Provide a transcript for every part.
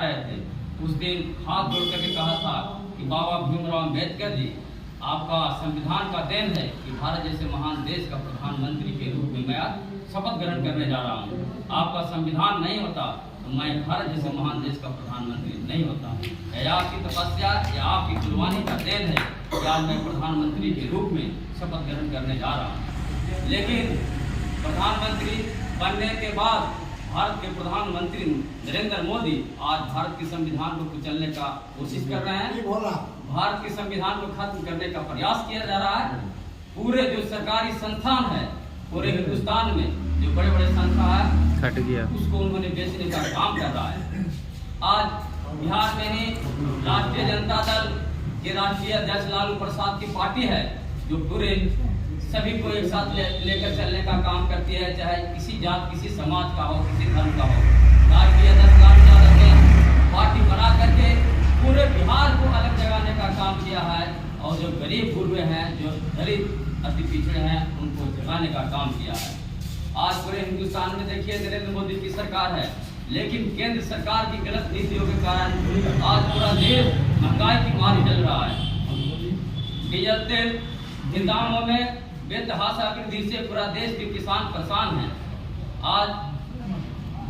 आए थे उस दिन हाथ जोड़ करके कहा था कि बाबा भीमराव अम्बेडकर जी आपका संविधान का देन है कि भारत जैसे महान देश का प्रधानमंत्री के रूप में मैं आज शपथ ग्रहण करने जा रहा हूँ। आपका संविधान नहीं होता तो मैं भारत जैसे महान देश का प्रधानमंत्री नहीं होता। यह आपकी तपस्या या आपकी कुर्बानी का देन है कि आज मैं प्रधानमंत्री के रूप में शपथ ग्रहण करने जा रहा हूँ। लेकिन प्रधानमंत्री बनने के बाद भारत के प्रधानमंत्री नरेंद्र मोदी आज भारत के संविधान को कुचलने का कोशिश कर रहे हैं। भारत के संविधान को खत्म करने का प्रयास किया जा रहा है। पूरे जो सरकारी संस्थान है पूरे हिंदुस्तान में जो बड़े बड़े संस्था है उसको उन्होंने बेचने का काम कर रहा है। आज बिहार में ही राष्ट्रीय जनता दल के राष्ट्रीय अध्यक्ष लालू प्रसाद की पार्टी है जो पूरे सभी को एक साथ लेकर चलने का काम करती है, चाहे किसी जात किसी समाज का हो किसी धर्म का हो। राष्ट्रीय अध्यक्ष लालू यादव ने पार्टी बना करके पूरे बिहार को अलग जगाने का काम किया है और जो गरीब गुरबे हैं जो दलित अति पिछड़े हैं उनको जगाने का काम किया है। आज पूरे हिंदुस्तान में देखिए नरेंद्र मोदी की सरकार है, लेकिन केंद्र सरकार की गलत नीतियों के कारण आज पूरा देश महंगाई की मार चल रहा है। डीजल तेल के दामों में बेतहाशा वृद्धि से पूरा देश के किसान परेशान हैं। आज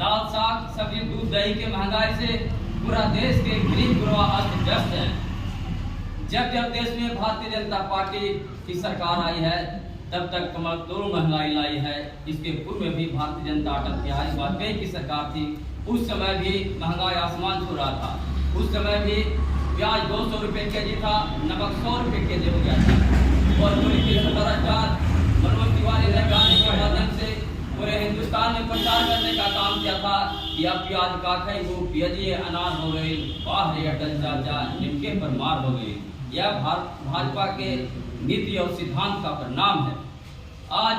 दाल साग सब्जी दूध दही के महंगाई से पूरा देश के गरीब गुरबा अस्त व्यस्त है। जब जब देश में भारतीय जनता पार्टी की सरकार आई है तब तक कमर तोड़ महंगाई लाई है। इसके पूर्व में भी भारतीय जनता अटल बिहारी वाजपेयी की सरकार थी, उस समय भी महंगाई आसमान छू रहा था। उस समय भी प्याज 200 रुपये के.जी. था, नमक 100 रुपये के.जी. हो गया था और पूरी मनोज तिवारी ने गाने के माध्यम से पूरे हिंदुस्तान में प्रचार करने का काम किया था कि अब प्याज का खाई वो प्याजी अनार हो गई, वाह रे अटल चाचा निमके पर मार हो गई। यह भाजपा के नीति और सिद्धांत का परिणाम है। आज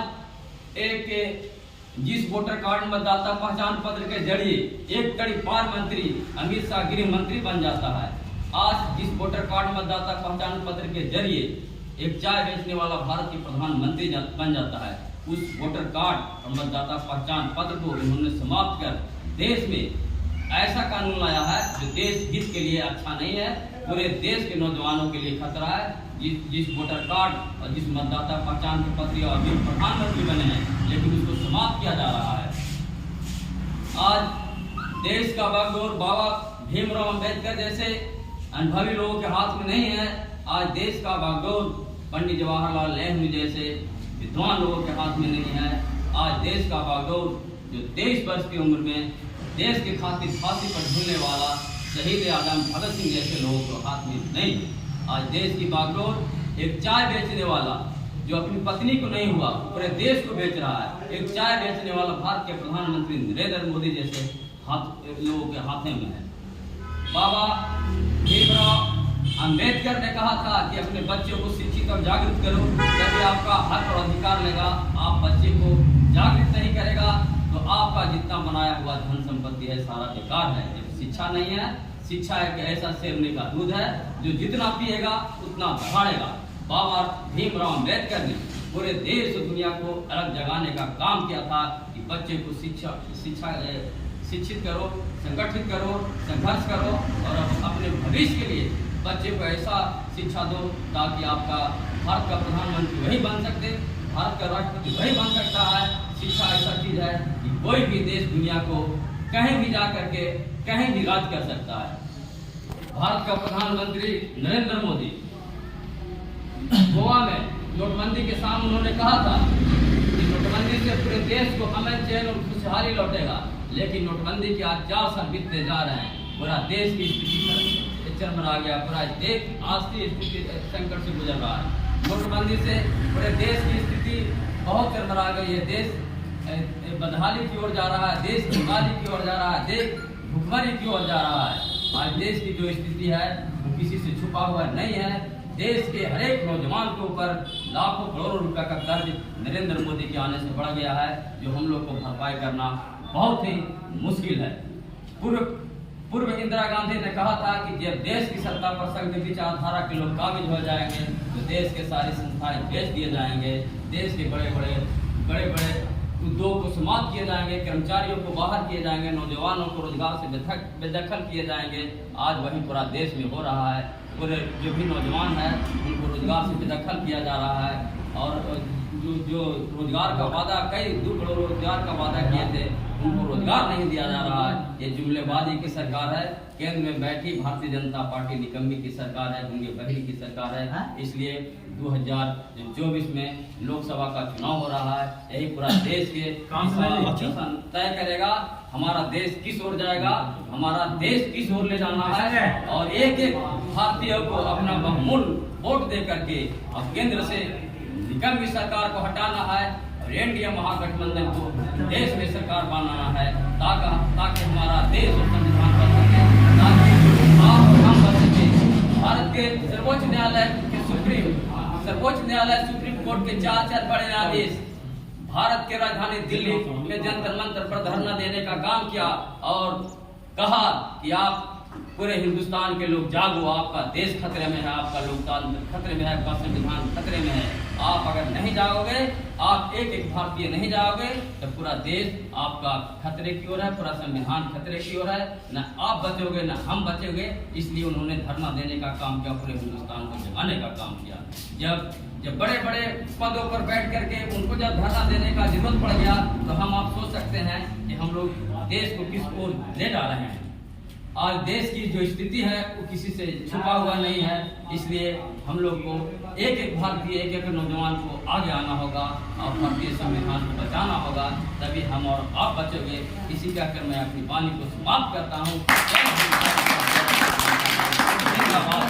जिस वोटर कार्ड मतदाता पहचान पत्र के जरिए एक कड़ी पार मंत्री अमित शाह गृह मंत्री बन जाता है। आज जिस वोटर कार्ड मतदाता पहचान पत्र के जरिए एक चाय बेचने वाला भारत के प्रधानमंत्री बन जाता है, उस वोटर कार्ड और मतदाता पहचान पत्र को इन्होंने समाप्त कर देश में ऐसा कानून लाया है जो देश हित के लिए अच्छा नहीं है, पूरे देश के नौजवानों के लिए खतरा है। जिस वोटर कार्ड और जिस मतदाता पहचान पत्र अभी प्रधानमंत्री बने हैं लेकिन उसको समाप्त किया जा रहा है। आज देश का बागडोर बाबा भीमराव अम्बेडकर जैसे अनुभवी लोगों के हाथ में नहीं है। आज देश का बागडोर पंडित जवाहरलाल नेहरू जैसे विद्वान लोगों के हाथ में नहीं है। आज देश का बागडोर जो 23 वर्ष की उम्र में देश के खातिर फांसी पर झूलने वाला शहीद आजम भगत सिंह जैसे लोगों के हाथ में नहीं। आज देश की बागडोर एक चाय बेचने वाला जो अपनी पत्नी को नहीं हुआ पूरे देश को बेच रहा है, एक चाय बेचने वाला भारत के प्रधानमंत्री नरेंद्र मोदी जैसे लोगों के हाथों में है। बाबा भीमराव अम्बेडकर ने कहा था कि अपने बच्चों को शिक्षित और जागरूक करो, यदि आपका हक और अधिकार लेगा, आप बच्चे को जागरूक नहीं करेगा तो आपका जितना बनाया हुआ धन संपत्ति है सारा बेकार है। शिक्षा नहीं है, शिक्षा एक ऐसा शेरनी का दूध है जो जितना पिएगा उतना बढ़ाएगा। बाबा भीमराव अम्बेडकर ने पूरे देश और दुनिया को अलग जगाने का काम किया था कि बच्चे को शिक्षित करो, संगठित करो, संघर्ष करो और अपने भविष्य के लिए बच्चे को ऐसा शिक्षा दो ताकि आपका भारत का प्रधानमंत्री वही बन सकते, भारत का राष्ट्रपति वही बन सकता है। शिक्षा ऐसा चीज है कि कोई भी देश दुनिया को कहीं भी जा करके कहीं भी राज कर सकता है। भारत का प्रधानमंत्री नरेंद्र मोदी गोवा में नोटबंदी के सामने उन्होंने कहा था कि नोटबंदी से पूरे देश को अमन चैन और खुशहाली लौटेगा, लेकिन नोटबंदी के आज 4 साल बीतते जा रहे हैं, पूरा देश की स्थिति चरमरा गया, पूरा देश आर्थिक स्थिति संकट से गुजर रहा है। नोटबंदी से पूरे देश की स्थिति बहुत चरमरा गई है, देश बदहाली की ओर जा रहा है, देश बीमारी की ओर जा रहा है, देश भुखमरी की ओर जा रहा है। आज देश की जो स्थिति है वो किसी से छुपा हुआ नहीं है। देश के हर एक नौजवान के ऊपर लाखों करोड़ों रुपए का कर्ज नरेंद्र मोदी के आने से बढ़ गया है, जो हम लोग को भरपाई करना बहुत ही मुश्किल है। पूर्व इंदिरा गांधी ने कहा था कि जब देश की सत्ता पर सख्त विचारधारा के लोग काबिज हो जाएंगे तो देश के सारी संस्थाएं बेच दिए जाएंगे, देश के बड़े बड़े उद्योग को समाप्त किए जाएंगे, कर्मचारियों को बाहर किए जाएंगे, नौजवानों को रोजगार से बेदखल किए जाएंगे। आज वही पूरा देश में हो रहा है। पूरे जो भी नौजवान है उनको रोजगार से बेदखल किया जा रहा है और जो रोजगार का वादा, कई 2 करोड़ रोजगार का वादा किए थे, उनको रोजगार नहीं दिया जा रहा है। ये जुमलेबाजी की सरकार है। केंद्र में बैठी भारतीय जनता पार्टी निकम्मी की सरकार है, गूंगे बहरी की सरकार है। इसलिए 2024 में लोकसभा का चुनाव हो रहा है। यही पूरा देश के तय करेगा हमारा देश किस ओर जाएगा, हमारा देश किस ओर ले जाना है। और एक एक भारतीय को अपना बहुमूल्य वोट दे करके अब केंद्र से निकम्मी सरकार को हटाना है और एनडीए महागठबंधन को देश में सरकार बनाना है, ताकि हमारा देश और संविधान बन सके, ताकि आप और हम बन सके। भारत के सर्वोच्च न्यायालय सुप्रीम कोर्ट के 4 बड़े न्यायाधीश भारत के राजधानी दिल्ली में जंतर मंतर पर धरना देने का काम किया और कहा कि आप पूरे हिंदुस्तान के लोग जागो, आपका देश खतरे में है, आपका लोकतंत्र खतरे में है, आपका संविधान खतरे में है। आप अगर नहीं जाओगे, आप एक एक भारतीय नहीं जाओगे तो पूरा देश आपका खतरे की ओर है, पूरा संविधान खतरे की ओर है। न आप बचोगे न हम बचोगे। इसलिए उन्होंने धरना देने का काम किया, पूरे हिंदुस्तान को जगाने का काम किया। जब बड़े बड़े पदों पर बैठ करके उनको जब धरना देने का जरूरत पड़ गया तो आप सोच सकते हैं कि हम लोग देश को किस ओर ले जा रहे हैं। आज देश की जो स्थिति है वो किसी से छुपा हुआ नहीं है। इसलिए हम लोग को एक एक भारतीय, एक एक नौजवान को आगे आना होगा और भारतीय संविधान को बचाना होगा, तभी हम और आप बचोगे। इसी कहकर मैं अपनी वाणी को समाप्त करता हूँ। धन्यवाद।